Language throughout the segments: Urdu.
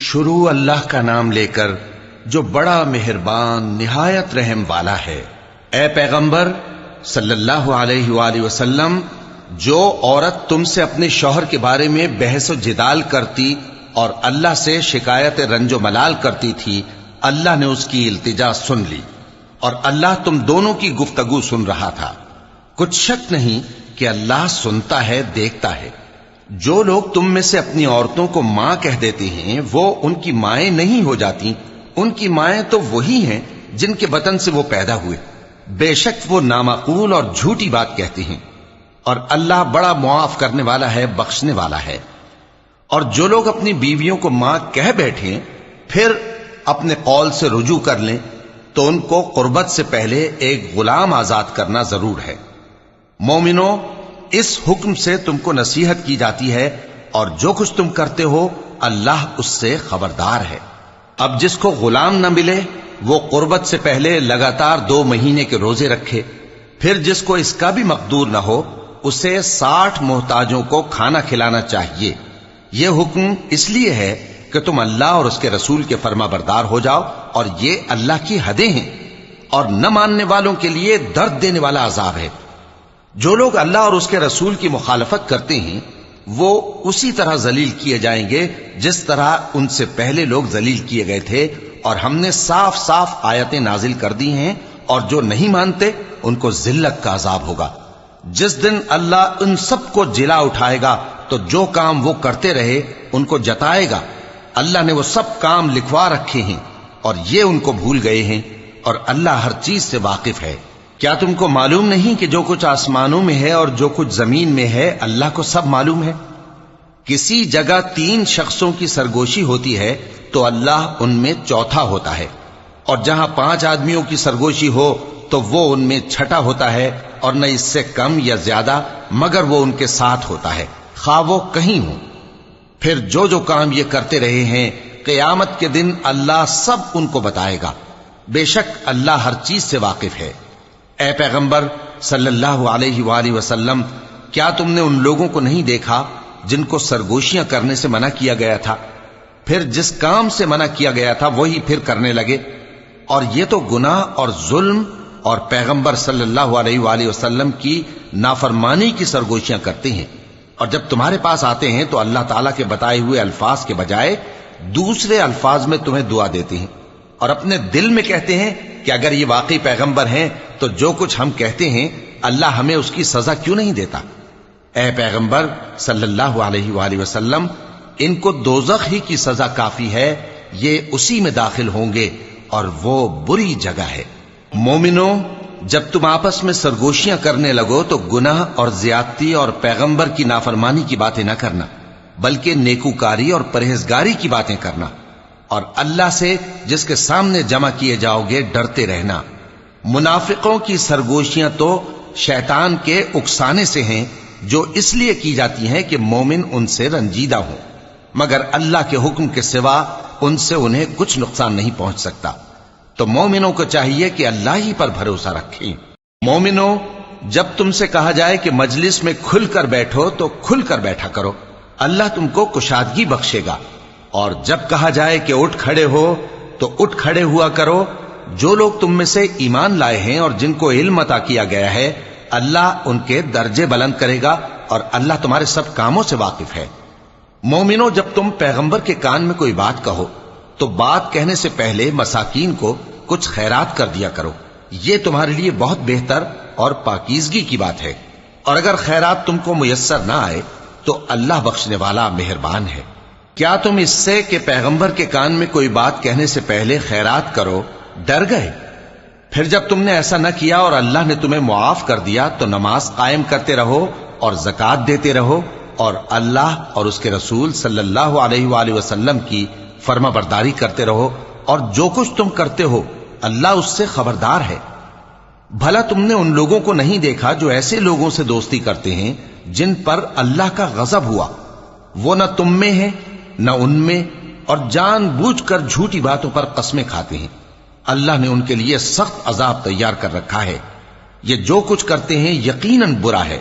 شروع اللہ کا نام لے کر جو بڑا مہربان نہایت رحم والا ہے۔ اے پیغمبر صلی اللہ علیہ وآلہ وسلم، جو عورت تم سے اپنے شوہر کے بارے میں بحث و جدال کرتی اور اللہ سے شکایت رنج و ملال کرتی تھی، اللہ نے اس کی التجا سن لی اور اللہ تم دونوں کی گفتگو سن رہا تھا۔ کچھ شک نہیں کہ اللہ سنتا ہے، دیکھتا ہے۔ جو لوگ تم میں سے اپنی عورتوں کو ماں کہہ دیتے ہیں وہ ان کی مائیں نہیں ہو جاتی، ان کی مائیں تو وہی ہیں جن کے بطن سے وہ پیدا ہوئے۔ بے شک وہ نامعقول اور جھوٹی بات کہتے ہیں، اور اللہ بڑا معاف کرنے والا ہے، بخشنے والا ہے۔ اور جو لوگ اپنی بیویوں کو ماں کہہ بیٹھیں پھر اپنے قول سے رجوع کر لیں تو ان کو قربت سے پہلے ایک غلام آزاد کرنا ضرور ہے۔ مومنو، اس حکم سے تم کو نصیحت کی جاتی ہے اور جو کچھ تم کرتے ہو اللہ اس سے خبردار ہے۔ اب جس کو غلام نہ ملے وہ قربت سے پہلے لگاتار 2 مہینے کے روزے رکھے، پھر جس کو اس کا بھی مقدور نہ ہو اسے 60 محتاجوں کو کھانا کھلانا چاہیے۔ یہ حکم اس لیے ہے کہ تم اللہ اور اس کے رسول کے فرما بردار ہو جاؤ، اور یہ اللہ کی حدیں ہیں، اور نہ ماننے والوں کے لیے درد دینے والا عذاب ہے۔ جو لوگ اللہ اور اس کے رسول کی مخالفت کرتے ہیں وہ اسی طرح ذلیل کیے جائیں گے جس طرح ان سے پہلے لوگ ذلیل کیے گئے تھے، اور ہم نے صاف صاف آیتیں نازل کر دی ہیں، اور جو نہیں مانتے ان کو ذلت کا عذاب ہوگا۔ جس دن اللہ ان سب کو جلا اٹھائے گا تو جو کام وہ کرتے رہے ان کو جتائے گا۔ اللہ نے وہ سب کام لکھوا رکھے ہیں اور یہ ان کو بھول گئے ہیں، اور اللہ ہر چیز سے واقف ہے۔ کیا تم کو معلوم نہیں کہ جو کچھ آسمانوں میں ہے اور جو کچھ زمین میں ہے اللہ کو سب معلوم ہے؟ کسی جگہ 3 شخصوں کی سرگوشی ہوتی ہے تو اللہ ان میں چوتھا ہوتا ہے، اور جہاں 5 آدمیوں کی سرگوشی ہو تو وہ ان میں چھٹا ہوتا ہے، اور نہ اس سے کم یا زیادہ مگر وہ ان کے ساتھ ہوتا ہے، خواہ وہ کہیں ہوں۔ پھر جو جو کام یہ کرتے رہے ہیں قیامت کے دن اللہ سب ان کو بتائے گا۔ بے شک اللہ ہر چیز سے واقف ہے۔ اے پیغمبر صلی اللہ علیہ وآلہ وسلم، کیا تم نے ان لوگوں کو نہیں دیکھا جن کو سرگوشیاں کرنے سے منع کیا گیا تھا، پھر جس کام سے منع کیا گیا تھا وہی پھر کرنے لگے؟ اور یہ تو گناہ اور ظلم اور پیغمبر صلی اللہ علیہ وآلہ وسلم کی نافرمانی کی سرگوشیاں کرتے ہیں، اور جب تمہارے پاس آتے ہیں تو اللہ تعالیٰ کے بتائے ہوئے الفاظ کے بجائے دوسرے الفاظ میں تمہیں دعا دیتے ہیں، اور اپنے دل میں کہتے ہیں کہ اگر یہ واقعی پیغمبر ہیں تو جو کچھ ہم کہتے ہیں اللہ ہمیں اس کی سزا کیوں نہیں دیتا؟ اے پیغمبر صلی اللہ علیہ وآلہ وسلم، ان کو دوزخ ہی کی سزا کافی ہے، یہ اسی میں داخل ہوں گے اور وہ بری جگہ ہے۔ مومنو، جب تم آپس میں سرگوشیاں کرنے لگو تو گناہ اور زیادتی اور پیغمبر کی نافرمانی کی باتیں نہ کرنا، بلکہ نیکوکاری اور پرہیزگاری کی باتیں کرنا، اور اللہ سے جس کے سامنے جمع کیے جاؤ گے ڈرتے رہنا۔ منافقوں کی سرگوشیاں تو شیطان کے اکسانے سے ہیں جو اس لیے کی جاتی ہیں کہ مومن ان سے رنجیدہ ہوں، مگر اللہ کے حکم کے سوا ان سے انہیں کچھ نقصان نہیں پہنچ سکتا۔ تو مومنوں کو چاہیے کہ اللہ ہی پر بھروسہ رکھیں۔ مومنوں، جب تم سے کہا جائے کہ مجلس میں کھل کر بیٹھو تو کھل کر بیٹھا کرو، اللہ تم کو کشادگی بخشے گا، اور جب کہا جائے کہ اٹھ کھڑے ہو تو اٹھ کھڑے ہوا کرو۔ جو لوگ تم میں سے ایمان لائے ہیں اور جن کو علم عطا کیا گیا ہے اللہ ان کے درجے بلند کرے گا، اور اللہ تمہارے سب کاموں سے واقف ہے۔ مومنو، جب تم پیغمبر کے کان میں کوئی بات کہو تو بات کہنے سے پہلے مساکین کو کچھ خیرات کر دیا کرو، یہ تمہارے لیے بہت بہتر اور پاکیزگی کی بات ہے، اور اگر خیرات تم کو میسر نہ آئے تو اللہ بخشنے والا مہربان ہے۔ کیا تم اس سے کہ پیغمبر کے کان میں کوئی بات کہنے سے پہلے خیرات کرو ڈر گئے؟ پھر جب تم نے ایسا نہ کیا اور اللہ نے تمہیں معاف کر دیا تو نماز قائم کرتے رہو اور زکوٰۃ دیتے رہو، اور اللہ اور اس کے رسول صلی اللہ علیہ وآلہ وسلم کی فرما برداری کرتے رہو، اور جو کچھ تم کرتے ہو اللہ اس سے خبردار ہے۔ بھلا تم نے ان لوگوں کو نہیں دیکھا جو ایسے لوگوں سے دوستی کرتے ہیں جن پر اللہ کا غضب ہوا؟ وہ نہ تم میں ہے نہ ان میں، اور جان بوجھ کر جھوٹی باتوں پر قسمیں کھاتے ہیں۔ اللہ نے ان کے لیے سخت عذاب تیار کر رکھا ہے۔ یہ جو کچھ کرتے ہیں یقیناً برا ہے۔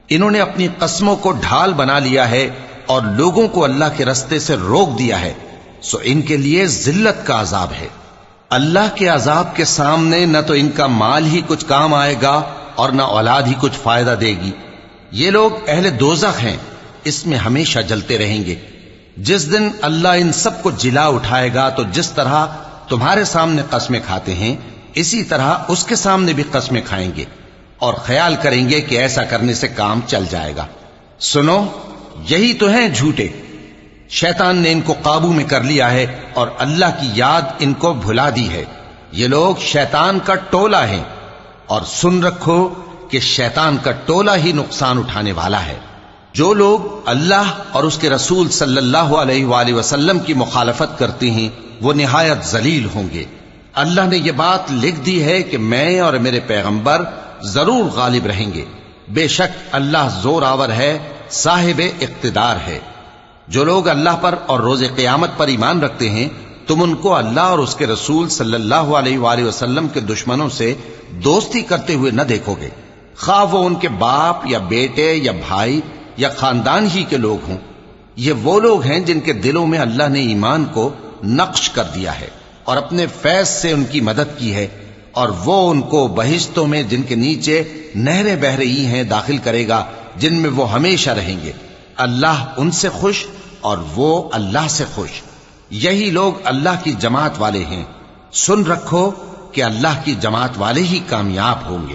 انہوں نے اپنی قسموں کو ڈھال بنا لیا ہے اور لوگوں کو اللہ کے رستے سے روک دیا ہے۔ سو ان کے لیے ذلت کا عذاب ہے۔ اللہ کے عذاب کے سامنے نہ تو ان کا مال ہی کچھ کام آئے گا اور نہ اولاد ہی کچھ فائدہ دے گی۔ یہ لوگ اہل دوزخ ہیں، اس میں ہمیشہ جلتے رہیں گے۔ جس دن اللہ ان سب کو جلا اٹھائے گا تو جس طرح تمہارے سامنے قسمیں کھاتے ہیں اسی طرح اس کے سامنے بھی قسمیں کھائیں گے اور خیال کریں گے کہ ایسا کرنے سے کام چل جائے گا۔ سنو، یہی تو ہیں جھوٹے۔ شیطان نے ان کو قابو میں کر لیا ہے اور اللہ کی یاد ان کو بھلا دی ہے۔ یہ لوگ شیطان کا ٹولہ ہیں، اور سن رکھو کہ شیطان کا ٹولہ ہی نقصان اٹھانے والا ہے۔ جو لوگ اللہ اور اس کے رسول صلی اللہ علیہ وآلہ وسلم کی مخالفت کرتے ہیں وہ نہایت ذلیل ہوں گے۔ اللہ نے یہ بات لکھ دی ہے کہ میں اور میرے پیغمبر ضرور غالب رہیں گے۔ بے شک اللہ زور آور ہے، صاحب اقتدار ہے۔ جو لوگ اللہ پر اور روز قیامت پر ایمان رکھتے ہیں تم ان کو اللہ اور اس کے رسول صلی اللہ علیہ وآلہ وسلم کے دشمنوں سے دوستی کرتے ہوئے نہ دیکھو گے، خواہ وہ ان کے باپ یا بیٹے یا بھائی یا خاندان ہی کے لوگ ہوں۔ یہ وہ لوگ ہیں جن کے دلوں میں اللہ نے ایمان کو نقش کر دیا ہے اور اپنے فیض سے ان کی مدد کی ہے، اور وہ ان کو بہشتوں میں جن کے نیچے نہریں بہ رہی ہیں داخل کرے گا، جن میں وہ ہمیشہ رہیں گے۔ اللہ ان سے خوش اور وہ اللہ سے خوش۔ یہی لوگ اللہ کی جماعت والے ہیں۔ سن رکھو کہ اللہ کی جماعت والے ہی کامیاب ہوں گے۔